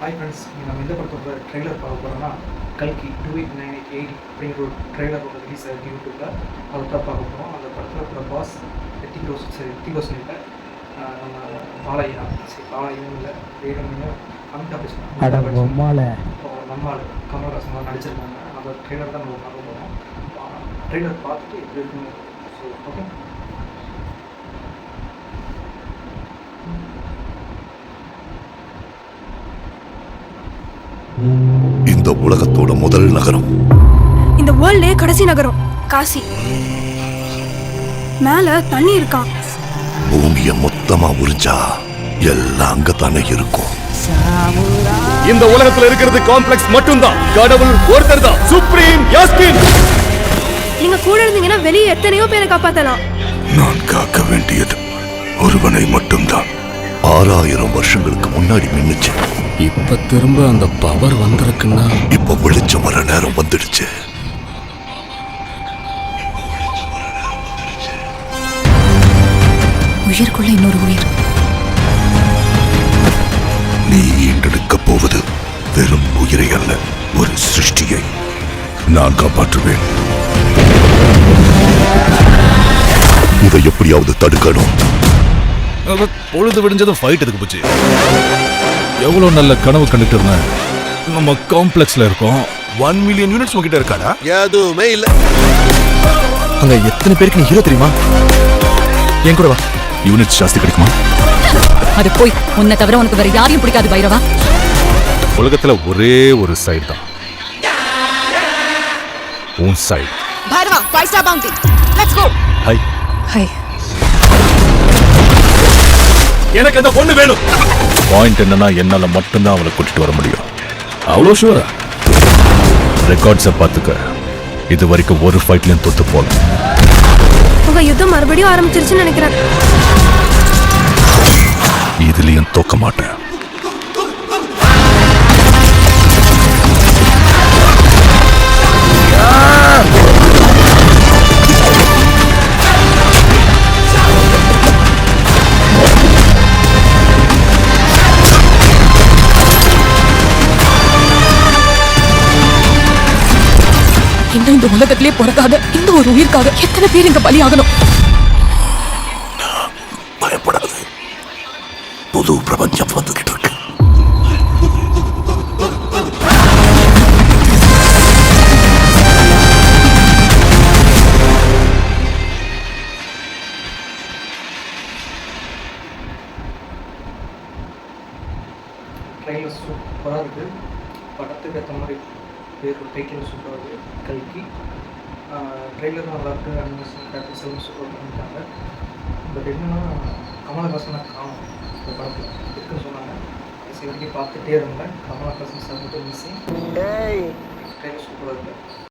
Hi friends, நம்ம எந்த படத்தோட ட்ரெய்லர் பார்க்க போகிறோம்னா கல்கி 2898 அப்படிங்கிற ஒரு ட்ரெய்லர் ஒன்று ரிலீஸ் ஆகிருக்கு யூடியூப்பில். அதை தான் பார்க்க போகிறோம். அந்த படத்தில் இருக்கிற பாஸ் ரித்திக் ரோஷன் இல்லை, நம்ம பாலையா பாலையும் இல்லை, வேணுமையும் அமிதாப் பச்சன் நம்மால் கமல்ஹாசன் நடிச்சிருக்காங்க. அந்த ட்ரெய்லர் தான் நம்ம பார்க்க போகிறோம். ட்ரெய்லர் பார்த்துட்டு எப்படி இருக்குன்னு ஓகே. இந்த உலகத்தோட முதல் நகரம், இந்த வேர்ல்டே கடைசி நகரம் காசி. மேல தண்ணி இருக்கான். பூமிய மொத்தமா உறிஞ்சா எல்லாம் அங்கத்தானே இருக்கும். இந்த உலகத்துல இருக்கிறது காம்ப்ளெக்ஸ் மட்டும்தான். கடவுள் ஒருத்தர் தான், சுப்ரீம் யாஸ்மின். நீங்க கூட இருந்தீங்கன்னா வெளியே எத்தனையோ பேரை காப்பாத்தலாம். நான் காக்க வேண்டியது ஒருவனை மட்டும்தான். 6000 வருஷங்களுக்கு முன்னாடி மின்னுச்சு. இப்ப திரும்ப அந்த பவர் வந்திருக்குன்னா இப்ப வெளிச்சம் வர நேரம் வந்துடுச்சு. உயிருக்குள்ள இன்னொரு உயிர். நீ ஈண்டெடுக்க போவது வெறும் உயிரை அல்ல, ஒரு சிருஷ்டியை. நான் காப்பாற்றுவேன். இதை எப்படியாவது தடுக்கணும். பொழுது விடிஞ்சதும் ஃபைட் எதுக்கு போச்சு? எவ்வளவு நல்ல கனவு கண்டுட்டு இருந்தேன். நம்ம காம்ப்ளெக்ஸ்ல இருக்கோம். 1 மில்லியன் யூனிட்ஸ் உங்ககிட்ட இருக்காடா? எதுவுமே இல்ல. அங்க எத்தனை பேருக்கு நீ ஹீரோ தெரியுமா? என் கூட வா. யூனிட்ஸ் ஜாஸ்தி கிடைக்குமா? அது போய் உன்னை தவிர உனக்கு வேற யாரையும் பிடிக்காது பைரவா. உலகத்துல ஒரே ஒரு சைடு தான், உன் side. Bhairava 5 star bounty. Let's go. Hi hi. எனக்கு அந்த பொண்ணு வேணும். பாயிண்ட் என்னன்னா, என்னால மட்டும்தான் அவளை கூட்டிட்டு வர முடியும். அவ்வளோ ஷூரா? ரெக்கார்ட்ஸை பார்த்துக்க. இது வரைக்கும் ஒரு ஃபைட்லயும் தோத்து போல. உங்க யுத்தம் மறுபடியும் ஆரம்பிச்சிருச்சுன்னு நினைக்கிறேன். இதுலயும் தோக்க மாட்டேன். இன்னும் இந்த உலகத்திலே பிறக்காத இந்த ஒரு உயிர்க்காக எத்தனை பேர் இங்க பலியாகணும்? பயப்படாது, புது பிரபஞ்சம் வந்துகிட்டு இருக்கு. ட்ரெய்லர் சூப்பராக இருக்குது. படத்துக்கு ஏற்ற மாதிரி பேர் டைட்டில் சூப்பராக இருக்குது. கல்கி ட்ரெய்லர் நல்லாயிருக்கு. அனிமேஷன் கிராஃபிக்ஸ் சூப்பர் பண்ணிட்டாங்க. பட் என்னன்னா, கமல்ஹாசனை காணும் இந்த படத்தில் இருக்குன்னு சொன்னாங்க. கடைசி வரைக்கும் பார்த்துட்டே இருந்தேன். கமல்ஹாசன் சார் மட்டும் மிஸ்ஸிங். ட்ரெய்லர் சூப்பராக இருக்குது.